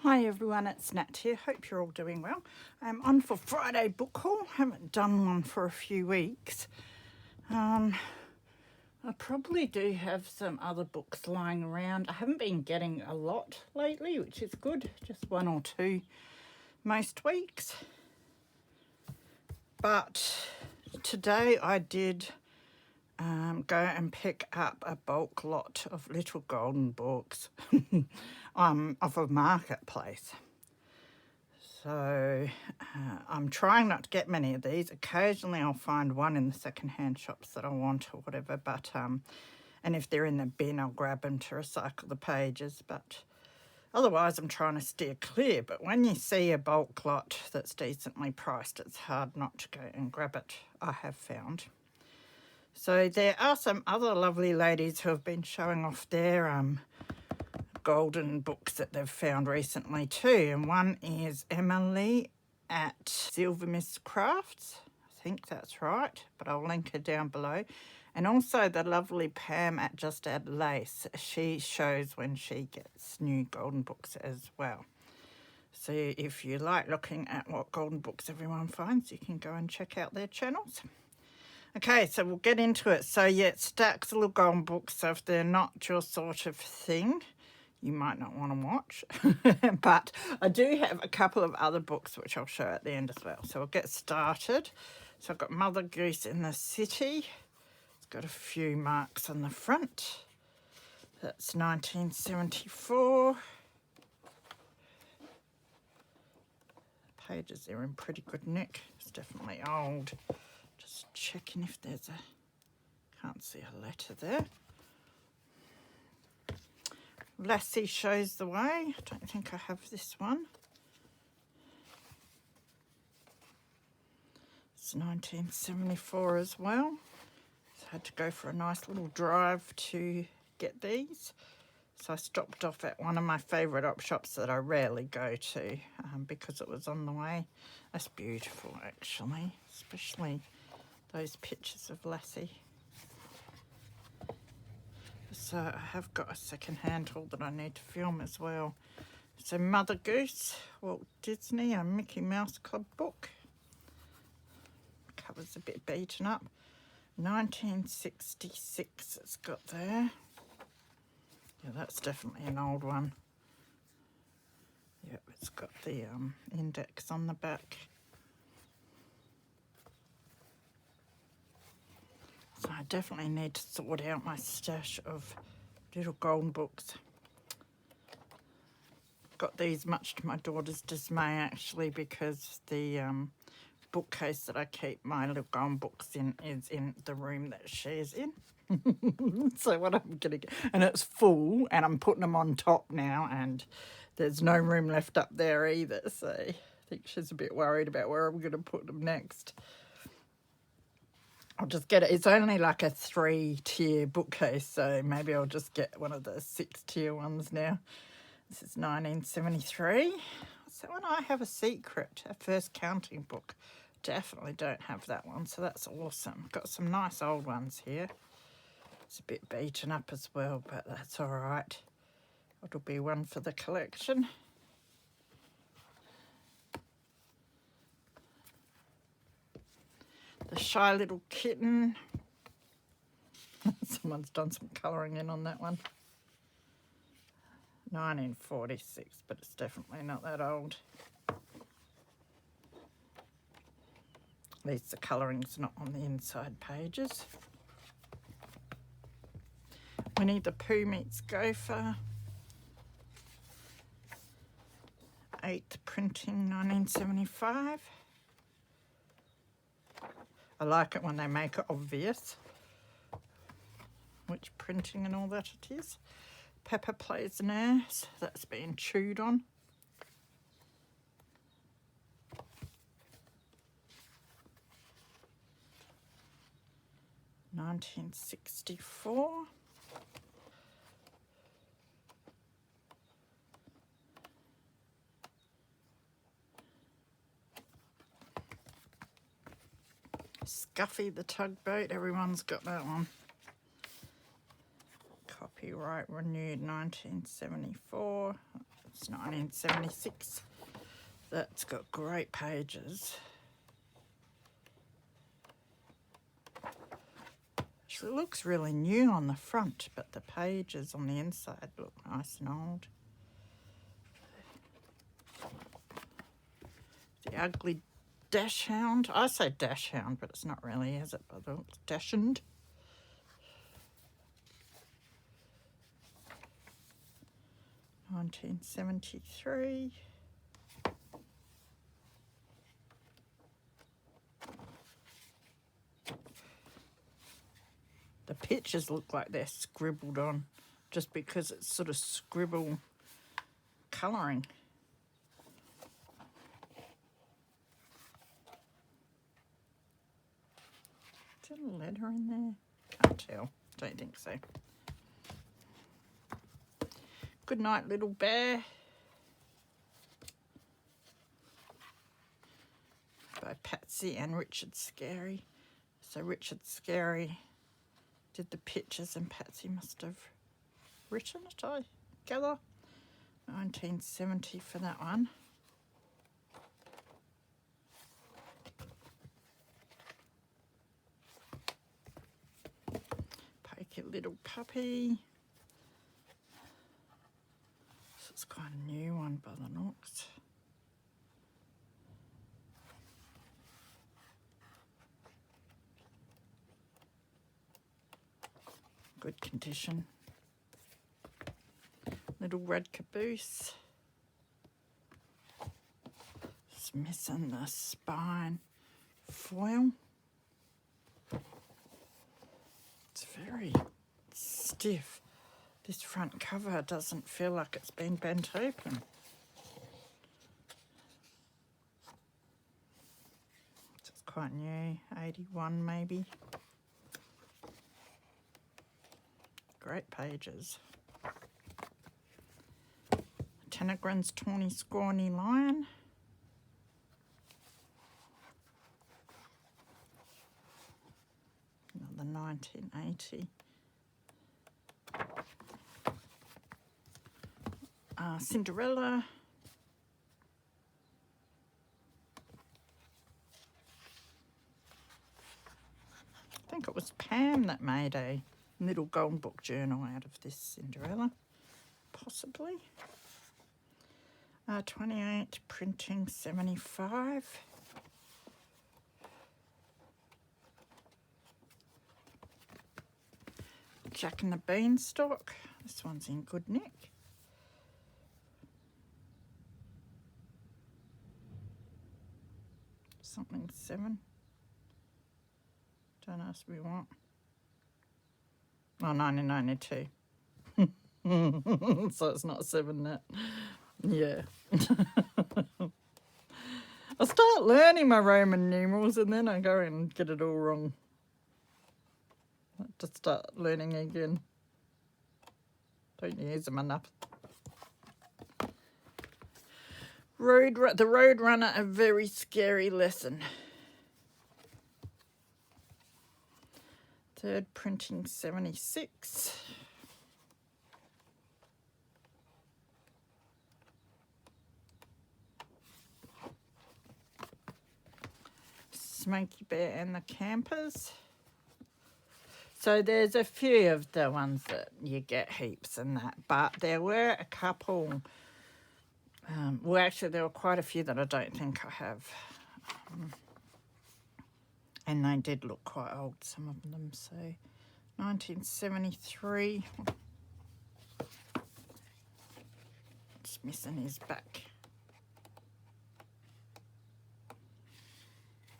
Hi everyone, it's Nat here. Hope you're all doing well. I'm on for Friday book haul. Haven't done one for a few weeks. I probably do have some other books lying around. I haven't been getting a lot lately, which is good. Just one or two most weeks. But today I did go and pick up a bulk lot of little golden books off a marketplace. So I'm trying not to get many of these. Occasionally I'll find one in the secondhand shops that I want or whatever, but and if they're in the bin I'll grab them to recycle the pages, but otherwise I'm trying to steer clear. But when you see a bulk lot that's decently priced, it's hard not to go and grab it, I have found. So there are some other lovely ladies who have been showing off their golden books that they've found recently too. And one is Emily at Silver Mist Crafts. I think that's right, but I'll link her down below. And also the lovely Pam at Just Add Lace. She shows when she gets new golden books as well. So if you like looking at what golden books everyone finds, you can go and check out their channels. Okay, so we'll get into it. So yeah, it stacks little golden books, so if they're not your sort of thing, you might not want to watch. But I do have a couple of other books which I'll show at the end as well. So we'll get started. So I've got Mother Goose in the City. It's got a few marks on the front. That's 1974. The pages are in pretty good nick. It's definitely old. Just checking if there's can't see a letter there. Lassie Shows the Way. I don't think I have this one. It's 1974 as well. So I had to go for a nice little drive to get these. So I stopped off at one of my favourite op shops that I rarely go to because it was on the way. That's beautiful actually, especially those pictures of Lassie. So I have got a second-hand haul that I need to film as well. So Mother Goose, Walt Disney, a Mickey Mouse Club book. Cover's a bit beaten up. 1966 it's got there. Yeah, that's definitely an old one. Yep, it's got the index on the back. So I definitely need to sort out my stash of little golden books. Got these much to my daughter's dismay actually, because the bookcase that I keep my little golden books in is in the room that she's in. So what I'm gonna get, and it's full, and I'm putting them on top now, and there's no room left up there either. So I think she's a bit worried about where I'm gonna put them next. I'll just get it. It's only like a 3-tier bookcase, so maybe I'll just get one of the 6-tier ones now. This is 1973. So when I Have a Secret, a first counting book. Definitely don't have that one, so that's awesome. Got some nice old ones here. It's a bit beaten up as well, but that's all right. It'll be one for the collection. The Shy Little Kitten. Someone's done some colouring in on that one. 1946, but it's definitely not that old. At least the colouring's not on the inside pages. Winnie the Pooh Meets Gopher. 8th printing, 1975. I like it when they make it obvious which printing and all that it is. Pepper Plays Nurse, that's been chewed on. $1964. Scuffy the Tugboat, everyone's got that one. Copyright renewed 1974. It's 1976. That's got great pages. It looks really new on the front, but the pages on the inside look nice and old. The Ugly Dachshund. I say Dachshund, but it's not really, is it? But it's Dachshund. $1973. The pictures look like they're scribbled on just because it's sort of scribble colouring. Is there a letter in there? Can't tell. Don't think so. Good Night, Little Bear. By Patsy and Richard Scarry. So Richard Scarry did the pictures and Patsy must have written it, I gather. 1970 for that one. Pokey Little Puppy. So it's quite a new one by the looks. Good condition. Little Red Caboose. It's missing the spine foil. It's very stiff. This front cover doesn't feel like it's been bent open. It's quite new, 81 maybe. Great pages. Tenegrin's Tawny Scrawny Lion. Another 1980. Cinderella. I think it was Pam that made a little golden book journal out of this Cinderella, possibly. 28, printing 75. Jack and the Beanstalk. This one's in good nick. Something 7. Don't ask me what. Oh, 1992. So it's not 7 net. Yeah. I start learning my Roman numerals and then I go and get it all wrong. I have to start learning again. Don't use them enough. The Roadrunner, A Very Scary Lesson. Third printing 76. Smokey Bear and the Campers. So there's a few of the ones that you get heaps and that, but there were a couple, well actually there were quite a few that I don't think I have. And they did look quite old, some of them, so 1973. It's missing his back.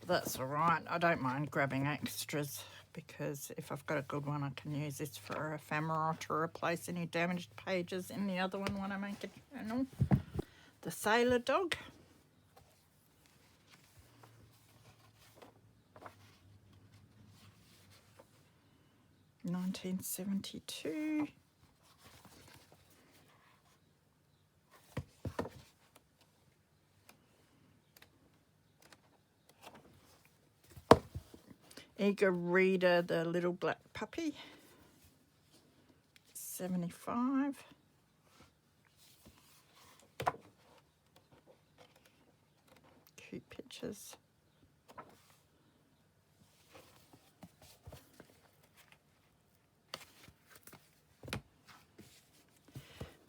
That's all right. I don't mind grabbing extras because if I've got a good one, I can use this for a ephemera to replace any damaged pages in the other one when I make a journal. The Sailor Dog. $1972. Eager Reader, The Little Black Puppy. 75. pictures.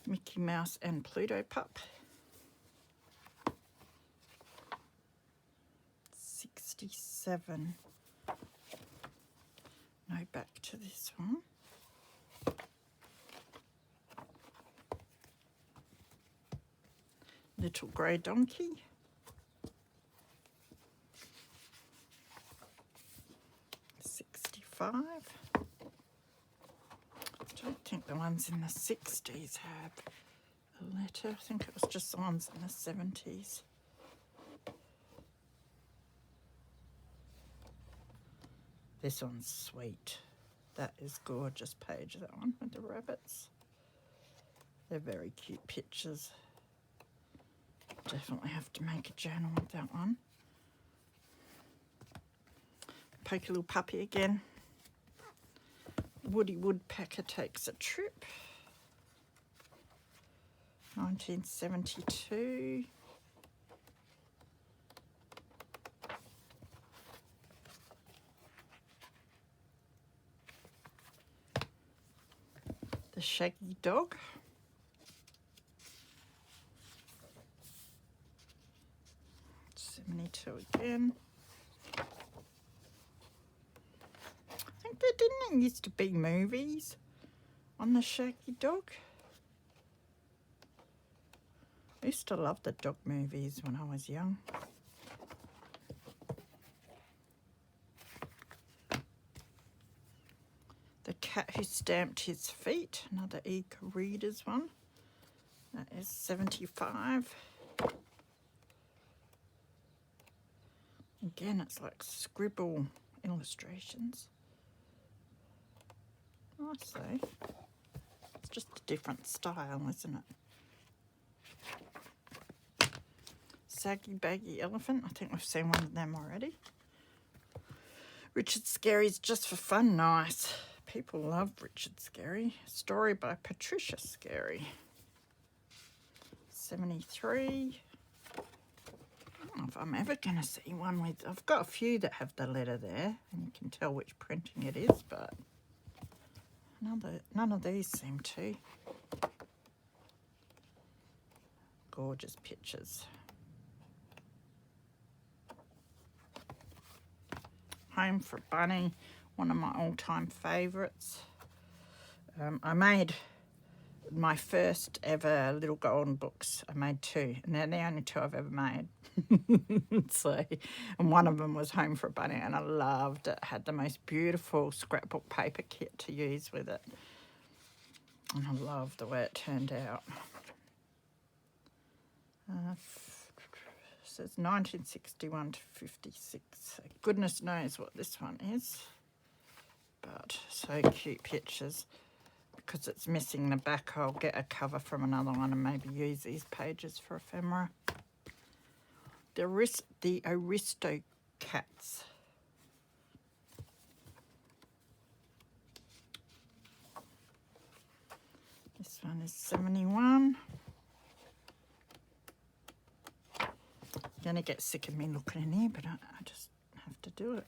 Mickey Mouse and Pluto pup. 67. No, back to this one. Little grey donkey. 65. I don't think the ones in the 60s have a letter. I think it was just the ones in the 70s. This one's sweet. That is gorgeous page, that one with the rabbits. They're very cute pictures. Definitely have to make a journal with that one. Pokey little puppy again. Woody Woodpecker takes a trip. 1972. The Shaggy Dog. '72 again. I think there didn't used to be movies on the Shaggy Dog. I used to love the dog movies when I was young. The Cat Who Stamped His Feet, another e-readers one. That is 75. Again, it's like scribble illustrations. Nice though. It's just a different style, isn't it? Saggy Baggy Elephant. I think we've seen one of them already. Richard Scarry's Just for Fun. Nice. People love Richard Scarry. Story by Patricia Scarry. 73. I don't know if I'm ever going to see one with... I've got a few that have the letter there, and you can tell which printing it is, but none of these seem to. Gorgeous pictures. Home for Bunny, one of my all-time favourites. I made my first ever Little Golden books. I made 2, and they're the only 2 I've ever made. So, and one of them was Home for a Bunny, and I loved it. Had the most beautiful scrapbook paper kit to use with it, and I loved the way it turned out. Says 1961 to 56. Goodness knows what this one is, but so cute pictures. Because it's missing the back, I'll get a cover from another one and maybe use these pages for ephemera. The Aristocats. This one is 71. You're going to get sick of me looking in here, but I just have to do it.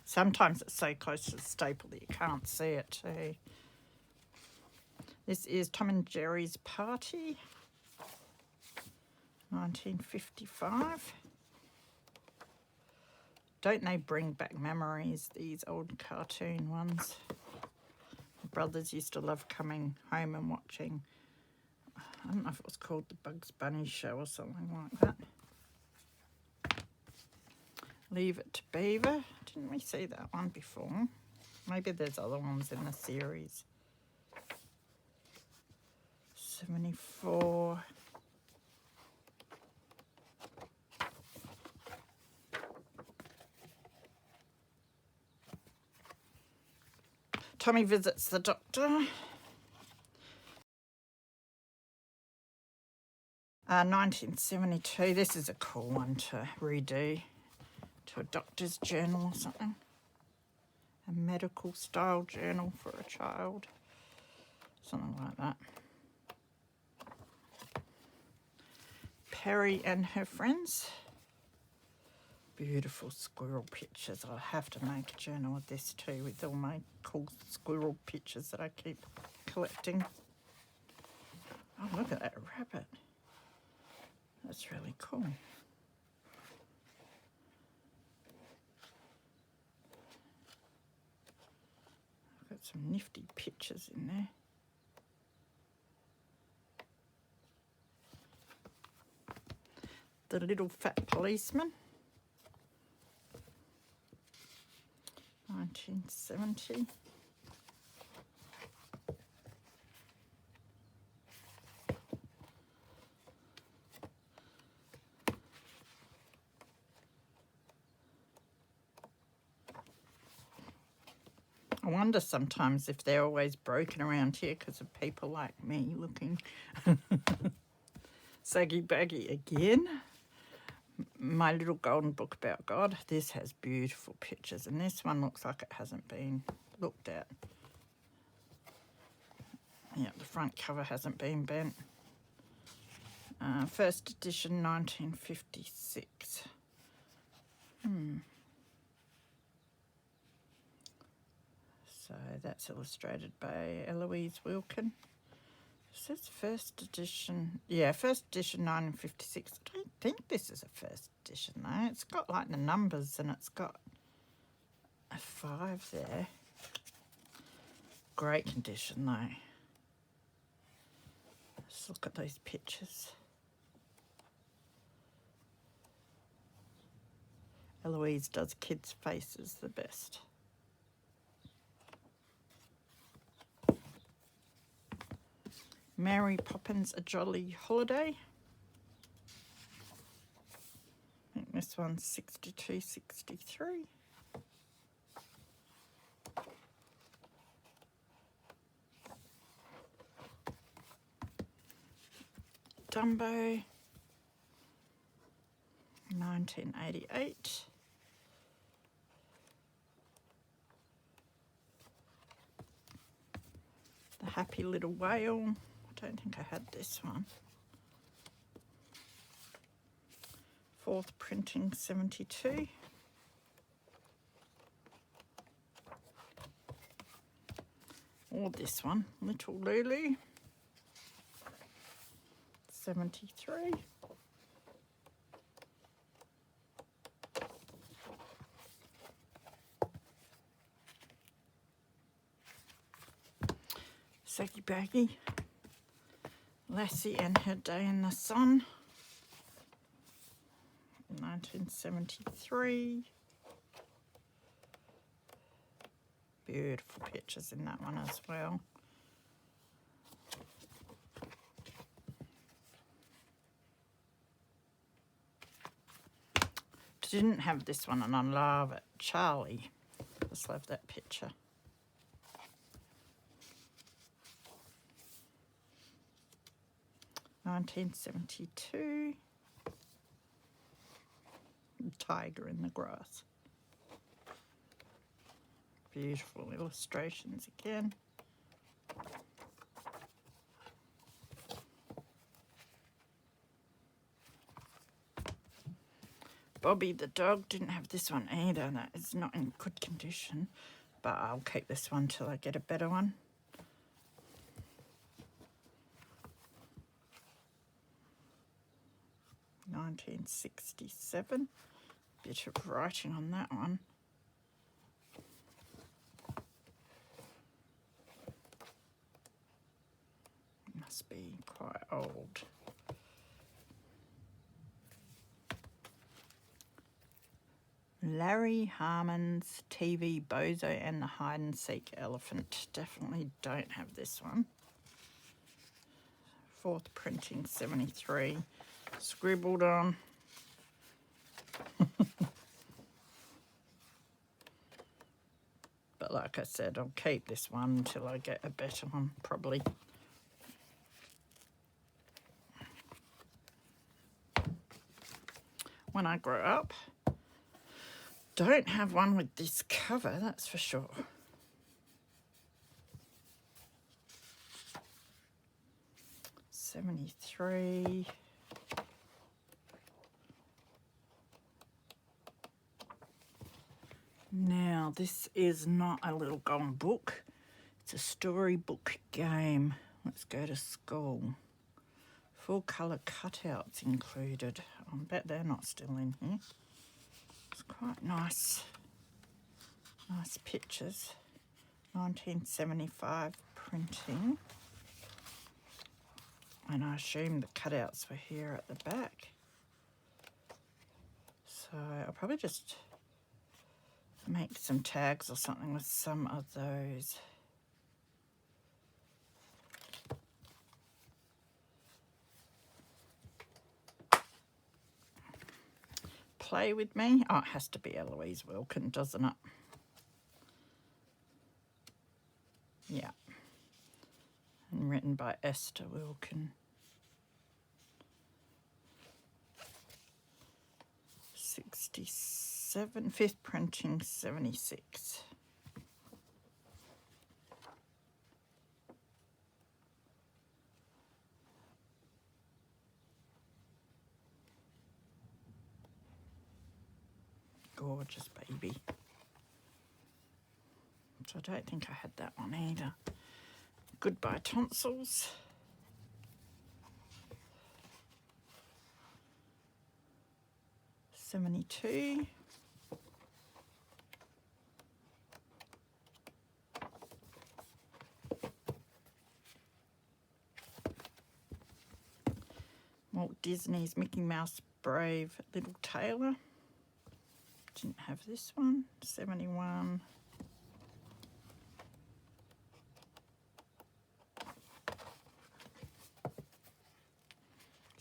Sometimes it's so close to the staple that you can't see it too. This is Tom and Jerry's Party, 1955. Don't they bring back memories, these old cartoon ones? My brothers used to love coming home and watching, I don't know if it was called the Bugs Bunny Show or something like that. Leave It to Beaver. Didn't we see that one before? Maybe there's other ones in the series. 74. Tommy Visits the Doctor. 1972. This is a cool one to redo to a doctor's journal or something. A medical style journal for a child. Something like that. Perry and Her Friends. Beautiful squirrel pictures. I'll have to make a journal of this too, with all my cool squirrel pictures that I keep collecting. Oh, look at that rabbit. That's really cool. I've got some nifty pictures in there. The Little Fat Policeman, 1970. I wonder sometimes if they're always broken around here because of people like me looking. Saggy Baggy again. My Little Golden Book About God. This has beautiful pictures, and this one looks like it hasn't been looked at. Yeah, the front cover hasn't been bent. First edition, 1956. So that's illustrated by Eloise Wilkin. It says first edition. Yeah, first edition 1956. I don't think this is a first edition though. It's got like the numbers and it's got a 5 there. Great condition though. Let's look at those pictures. Eloise does kids' faces the best. Mary Poppins, A Jolly Holiday. I think this one's 62, 63. Dumbo, 1988. The Happy Little Whale. I don't think I had this one. Fourth printing, 72. Or this one, Little Lulu, 73. Saggy Baggy, Lassie and Her Day in the Sun, 1973. Beautiful pictures in that one as well. Didn't have this one and I love it. Charlie. Just love that picture. $1972. Tiger in the grass. Beautiful illustrations again. Bobby the dog, didn't have this one either. That is not in good condition, but I'll keep this one till I get a better one. $1967. Bit of writing on that one. Must be quite old. Larry Harmon's TV Bozo and the Hide and Seek Elephant. Definitely don't have this one. Fourth printing, 73. Scribbled on. But like I said, I'll keep this one until I get a better one, probably. When I grow up. Don't have one with this cover, that's for sure. $73. Now this is not a little golden book. It's a storybook game. Let's go to school. Full colour cutouts included. I bet they're not still in here. It's quite nice. Nice pictures. 1975 printing. And I assume the cutouts were here at the back. So I'll probably just make some tags or something with some of those. Play with me. Oh, it has to be Eloise Wilkin, doesn't it? Yeah. And written by Esther Wilkin. 67, fifth printing 76. Gorgeous baby. So I don't think I had that one either. Goodbye Tonsils. '72. Walt Disney's Mickey Mouse Brave Little Tailor. Didn't have this one. 71.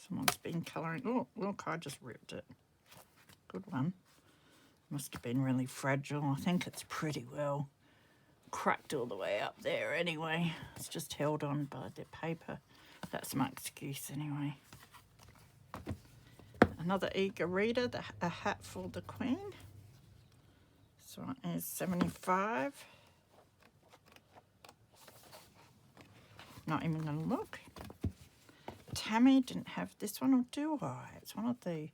Someone's been colouring. Oh, look, I just ripped it. Good one. Must have been really fragile. I think it's pretty well cracked all the way up there anyway. It's just held on by the paper. That's my excuse anyway. Another eager reader, A Hat for the Queen. This one is 75. Not even going to look. Tammy didn't have this one, or do I? It's one of the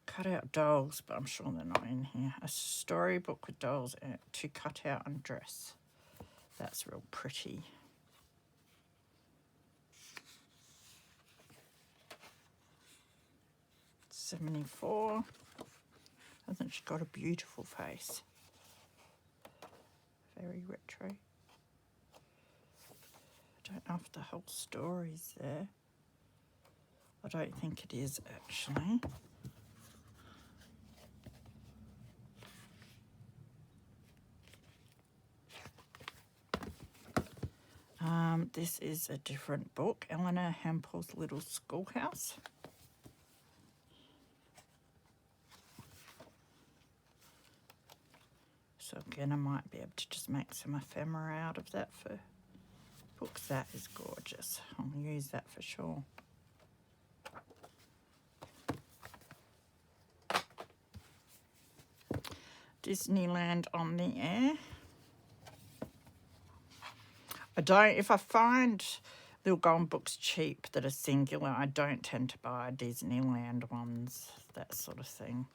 cutout dolls, but I'm sure they're not in here. A storybook with dolls to cut out and dress. That's real pretty. '74. Hasn't she got a beautiful face? Very retro. I don't know if the whole story's there. I don't think it is actually. This is a different book, Eleanor Hample's Little Schoolhouse. So again, I might be able to just make some ephemera out of that for books. That is gorgeous. I'll use that for sure. Disneyland on the Air. If I find little golden books cheap that are singular, I don't tend to buy Disneyland ones, that sort of thing.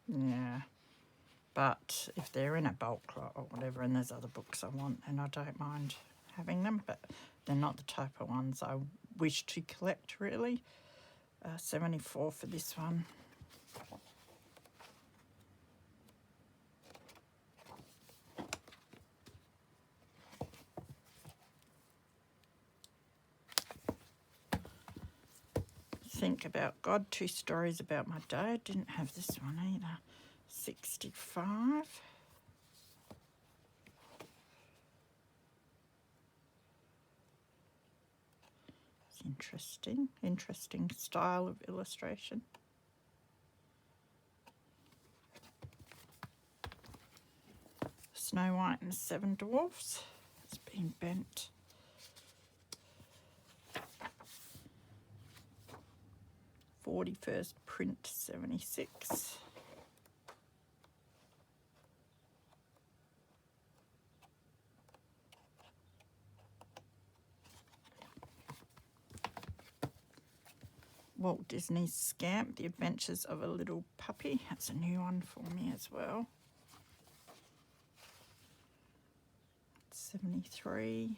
Yeah. But if they're in a bulk lot or whatever and there's other books I want, and I don't mind having them, but they're not the type of ones I wish to collect really. 74 for this one. Think About God, 2 Stories About My Dad. Didn't have this one either. 65. It's interesting style of illustration. Snow White and the 7 Dwarfs. It's been bent. '41st print 76. Walt Disney's Scamp, The Adventures of a Little Puppy. That's a new one for me as well. 73.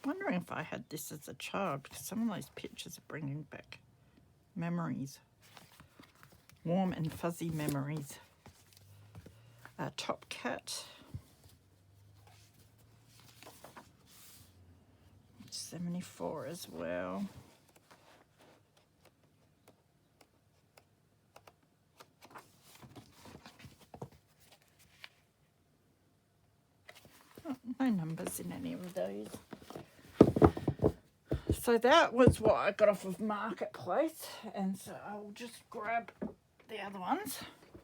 Wondering if I had this as a child, because some of those pictures are bringing back memories, warm and fuzzy memories. Top Cat, 74 as well. Oh, no numbers in any of those. So that was what I got off of Marketplace, and so I'll just grab the other ones.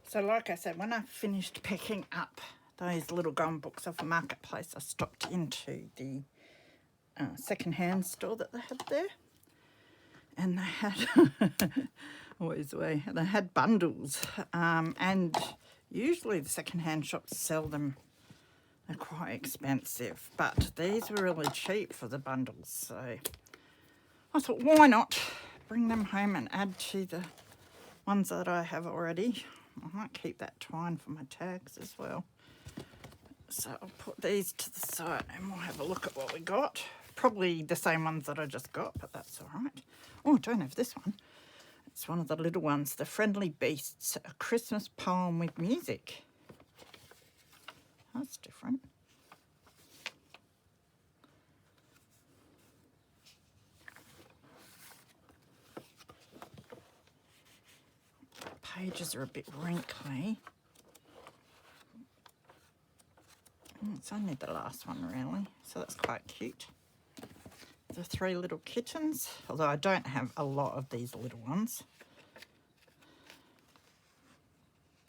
So like I said, when I finished picking up those little gum books off Marketplace, I stopped into the second-hand store that they had there, and they had always the way they had bundles, and usually the second-hand shops sell them. They're quite expensive, but these were really cheap for the bundles, so I thought, why not bring them home and add to the ones that I have already. I might keep that twine for my tags as well. So I'll put these to the side and we'll have a look at what we got. Probably the same ones that I just got, but that's all right. Oh, I don't have this one. It's one of the little ones, The Friendly Beasts, A Christmas Poem with Music. That's different. Pages are a bit wrinkly. It's only the last one really, so that's quite cute. The 3 little kittens, although I don't have a lot of these little ones.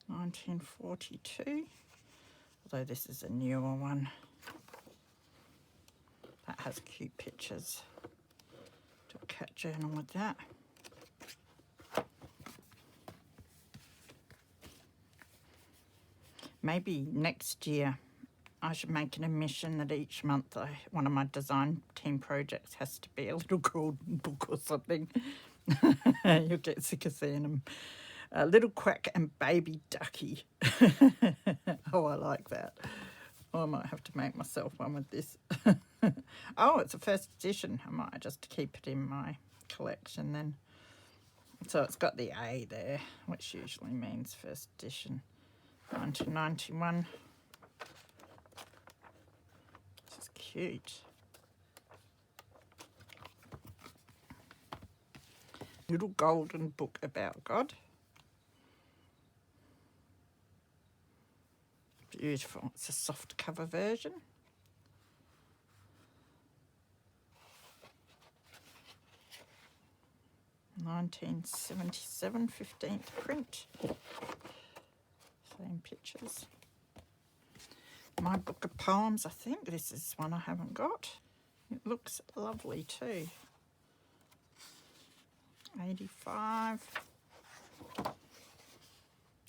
1942, although this is a newer one. That has cute pictures. Do a cat journal with that. Maybe next year I should make an admission that each month one of my design team projects has to be a little golden book or something. You'll get sick of seeing them. Little Quack and Baby Ducky. Oh, I like that. Oh, I might have to make myself one with this. Oh, it's a first edition. I might just keep it in my collection then. So it's got the A there, which usually means first edition. 1991. This is cute. Little golden book about God. Beautiful. It's a soft cover version. (1977) 15th print. Same pictures. My book of poems, I think this is one I haven't got. It looks lovely too. 85.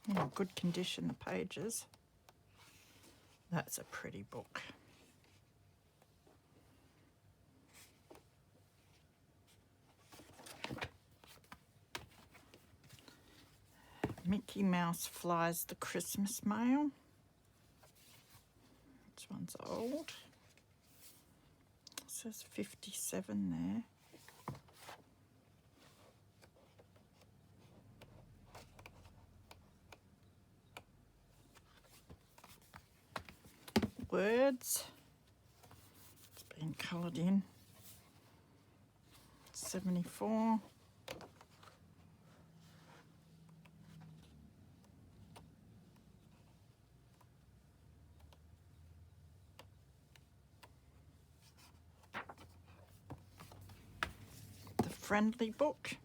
In good condition, the pages. That's a pretty book. Mickey Mouse Flies the Christmas Mail. This one's old. It says 57 there. Words. It's been coloured in. 74. The Friendly Book.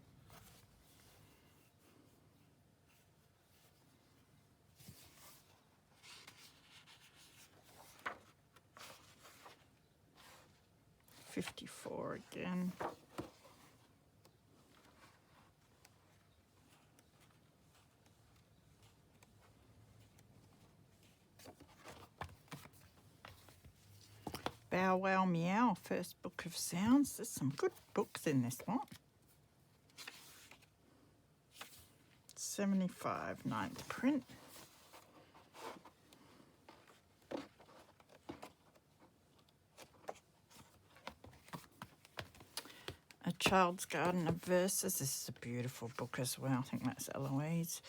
'54 again. Bow Wow Meow, First Book of Sounds. There's some good books in this one. 75, 9th print. A Child's Garden of Verses. This is a beautiful book as well. I think that's Eloise.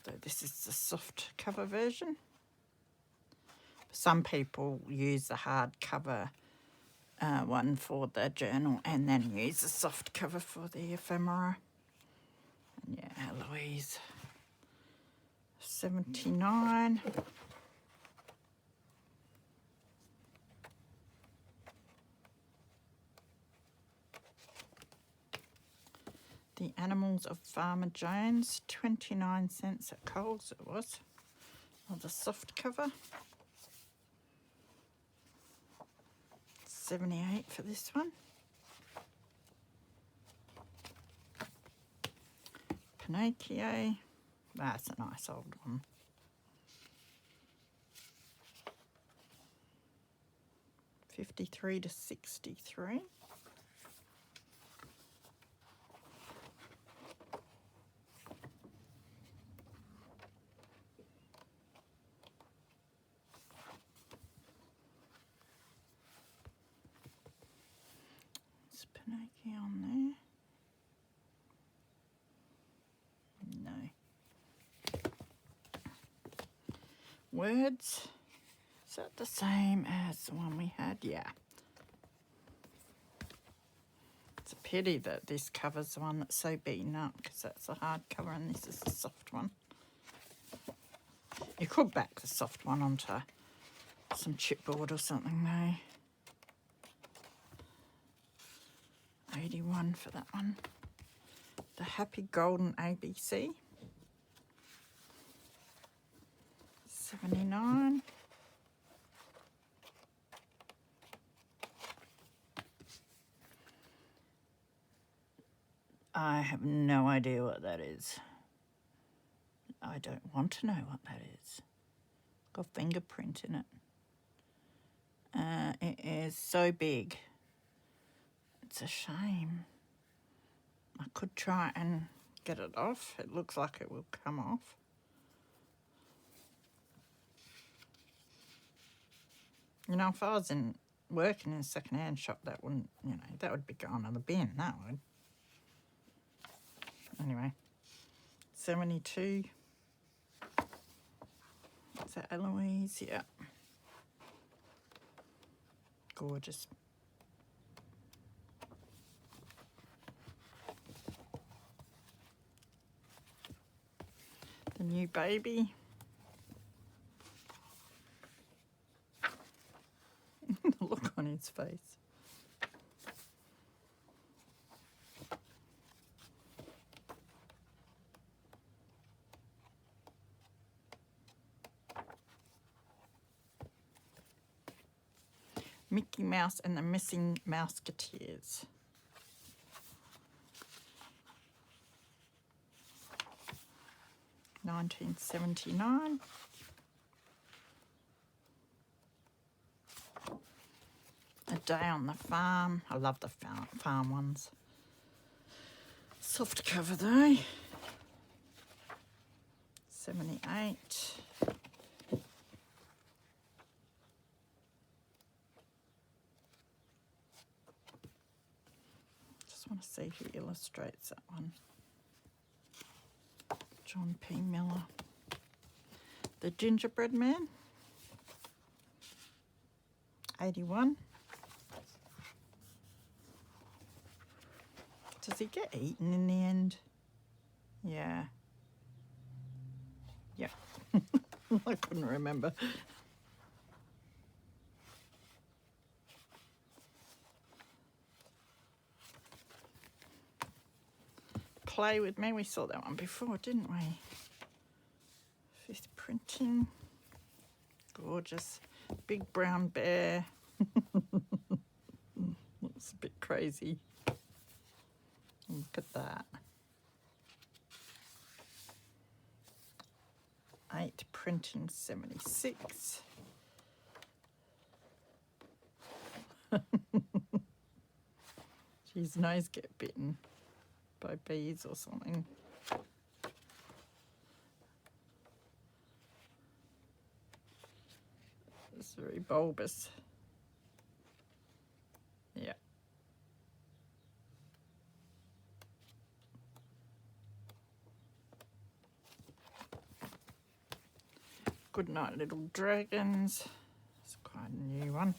So this is the soft cover version. Some people use the hardcover one for the journal and then use the soft cover for the ephemera. And yeah, Eloise. 79. The Animals of Farmer Jones, 29 cents at Coles it was. Another soft cover. 78 for this one. Pinocchio. That's a nice old one. $53 to $63. Is Pinocchio on there? No. Words. Is that the same as the one we had? Yeah. It's a pity that this covers the one that's so beaten up because that's a hard cover and this is the soft one. You could back the soft one onto some chipboard or something though. 81 for that one. The Happy Golden ABC. 79. I have no idea what that is. I don't want to know what that is. Got a fingerprint in it. It is so big. It's a shame. I could try and get it off. It looks like it will come off. You know, if I was working in a second-hand shop, that wouldn't, that would be going on the bin, that would. Anyway, 72. Is that Eloise? Yeah. Gorgeous. The New Baby. The look on his face. Mickey Mouse and the Missing Mouseketeers. $19.79. A Day on the Farm. I love the farm ones. Soft cover though. 78. Just want to see who illustrates that one. John P. Miller. The Gingerbread Man. 81. Does he get eaten in the end? Yeah. Yeah. I couldn't remember. Play With Me. We saw that one before, didn't we? 5th printing. Gorgeous. Big brown bear. Looks a bit crazy. Look at that. 8th printing, 76. His nose get bitten by bees or something. It's very bulbous. Yeah. Good Night Little Dragons. It's quite a new one.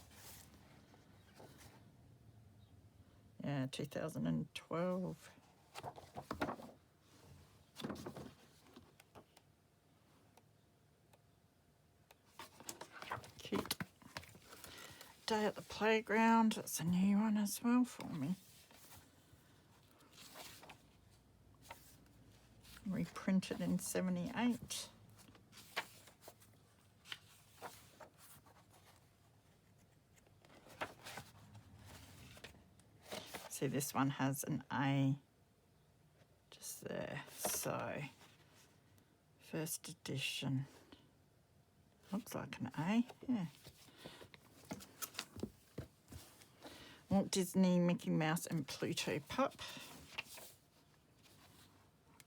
Yeah, 2012. Cute. Day at the Playground. That's a new one as well for me. Reprinted in 78. See, this one has an A just there. So, first edition. Looks like an A, yeah. Walt Disney, Mickey Mouse and Pluto Pup.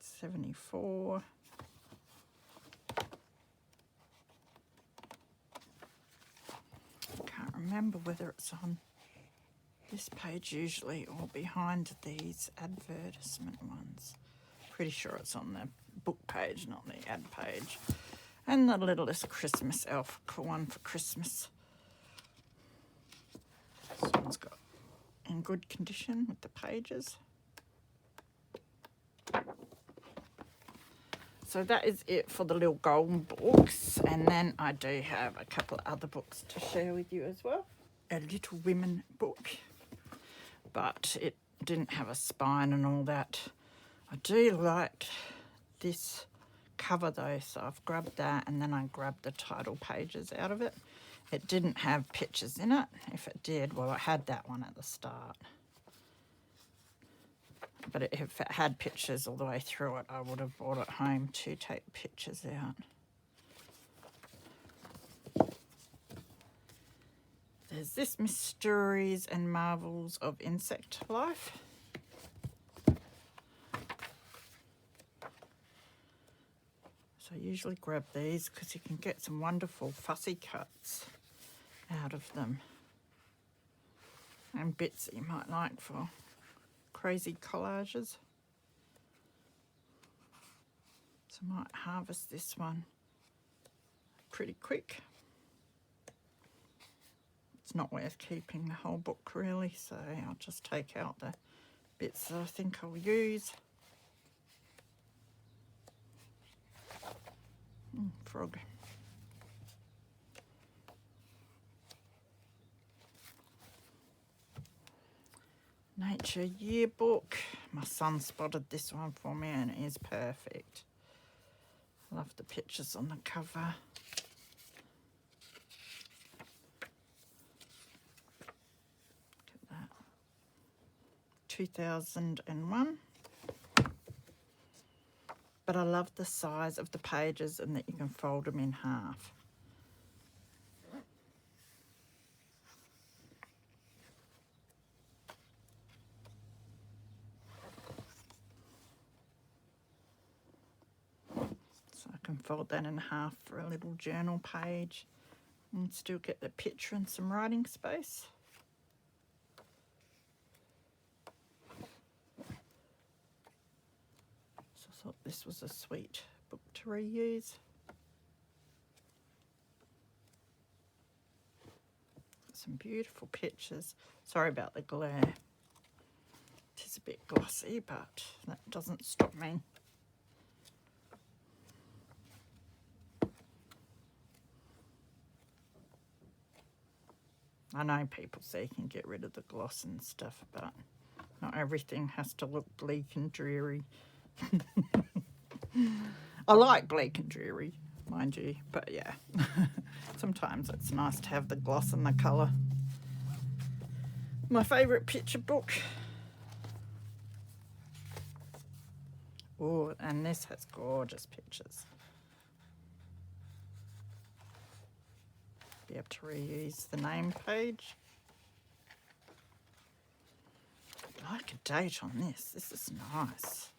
74. Can't remember whether it's on this page usually or behind these advertisement ones. Pretty sure it's on the book page, not the ad page. And the littlest Christmas elf, cool one for Christmas. This one's got in good condition with the pages. So that is it for the little golden books. And then I do have a couple of other books to share with you as well. A Little Women book, but it didn't have a spine and all that. I do like this cover though, so I've grabbed that and then I grabbed the title pages out of it. It didn't have pictures in it. If it did, well, it had that one at the start. But if it had pictures all the way through it, I would have brought it home to take pictures out. There's this Mysteries and Marvels of Insect Life. So I usually grab these because you can get some wonderful fussy cuts out of them. And bits that you might like for crazy collages. So I might harvest this one pretty quick. It's not worth keeping the whole book really, so I'll just take out the bits that I think I'll use. Frog. Nature Yearbook. My son spotted this one for me and it is perfect. Love the pictures on the cover. Look at that. 2001. But I love the size of the pages and that you can fold them in half. So I can fold that in half for a little journal page and still get the picture and some writing space. So I thought this was a sweet book to reuse. Some beautiful pictures. Sorry about the glare. It is a bit glossy, but that doesn't stop me. I know people say you can get rid of the gloss and stuff, but not everything has to look bleak and dreary. I like bleak and dreary, mind you, but yeah, sometimes it's nice to have the gloss and the colour. My favourite picture book. Oh, and this has gorgeous pictures. Be able to reuse the name page. make a date on this. This is nice.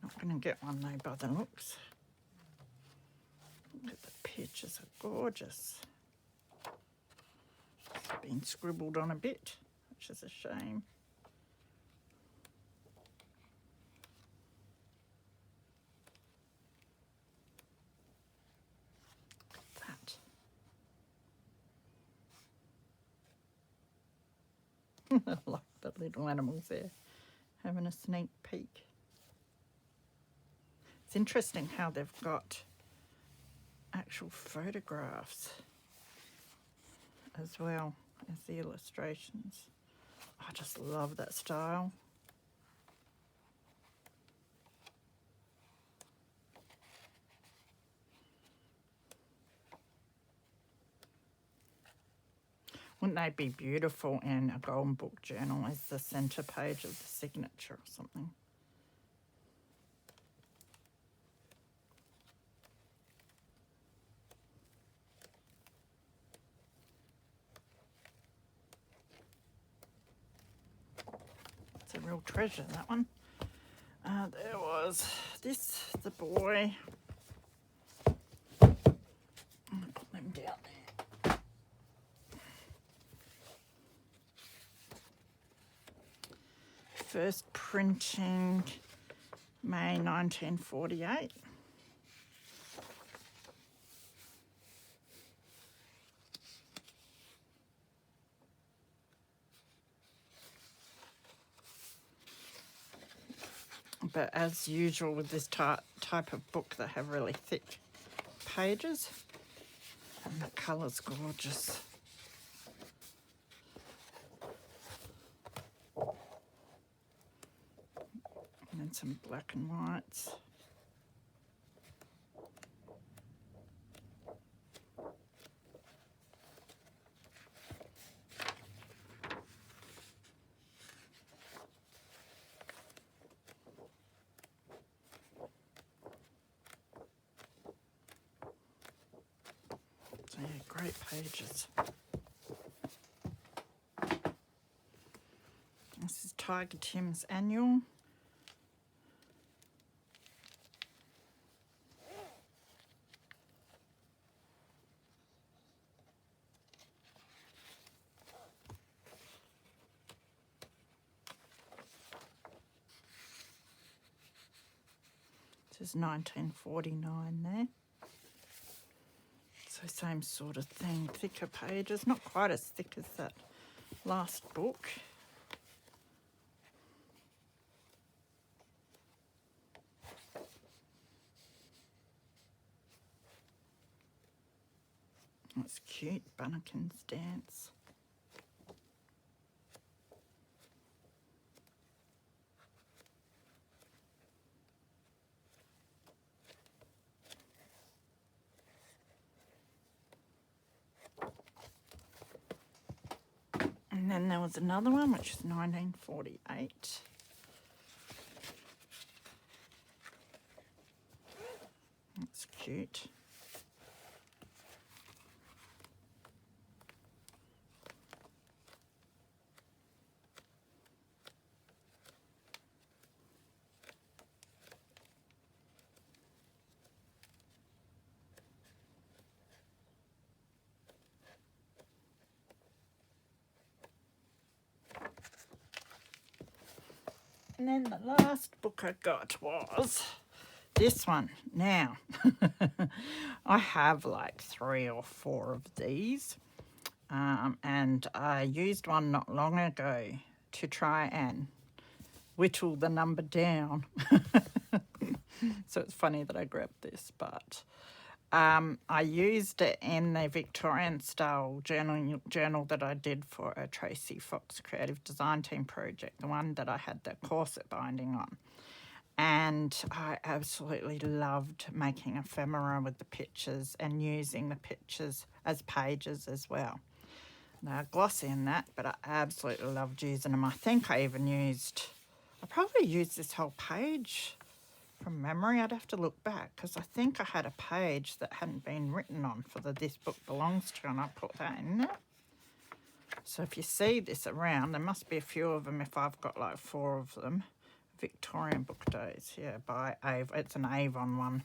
Not going to get one though by the looks. Look at the pictures, are gorgeous. It's been scribbled on a bit, which is a shame. I like the little animals there having a sneak peek. It's interesting how they've got actual photographs as well as the illustrations. I just love that style. Wouldn't they be beautiful in a golden book journal as the centre page of the signature or something? It's a real treasure, that one. There was this, the boy. I'll put them down there. First printing, May 1948. But as usual with this type of book, they have really thick pages, and the colour's gorgeous. And then some black and whites. So yeah, great pages. This is Tiger Tim's annual. This is 1949 there. So same sort of thing, thicker pages, not quite as thick as that last book. That's cute, Bunnikin's Dance. And then there was another one, which is 1948. That's cute. And then the last book I got was this one. Now, I have like 3 or 4 of these, and I used one not long ago to try and whittle the number down. So it's funny that I grabbed this, but I used it in the Victorian style journal that I did for a Tracy Fox Creative Design Team project, the one that I had the corset binding on. And I absolutely loved making ephemera with the pictures and using the pictures as pages as well. They're glossy in that, but I absolutely loved using them. I think I probably used this whole page from memory. I'd have to look back because I think I had a page that hadn't been written on for the This Book Belongs To, and I put that in there. So if you see this around, there must be a few of them if I've got like 4 of them. Victorian Book Days, yeah, by Avon. It's an Avon one.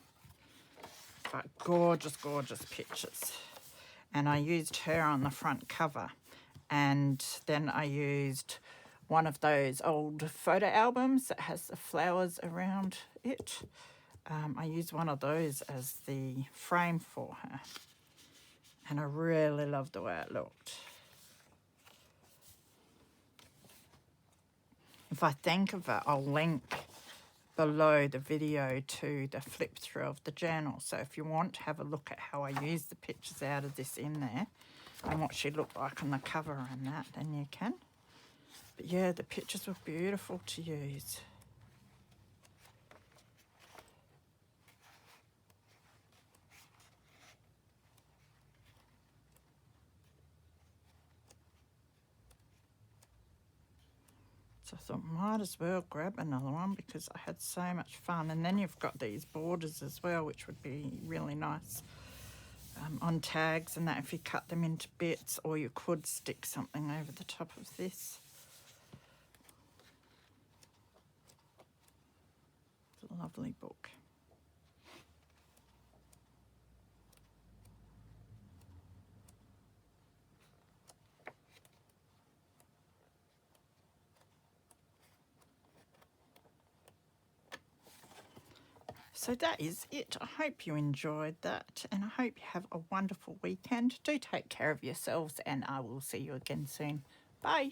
But gorgeous, gorgeous pictures. And I used her on the front cover. And then I used one of those old photo albums that has the flowers around it. I used one of those as the frame for her. And I really loved the way it looked. If I think of it, I'll link below the video to the flip through of the journal. So if you want to have a look at how I use the pictures out of this in there and what she looked like on the cover and that, then you can. But yeah, the pictures were beautiful to use. So I thought, might as well grab another one because I had so much fun. And then you've got these borders as well, which would be really nice on tags and that if you cut them into bits, or you could stick something over the top of this. It's a lovely book. So that is it. I hope you enjoyed that, and I hope you have a wonderful weekend. Do take care of yourselves, and I will see you again soon. Bye.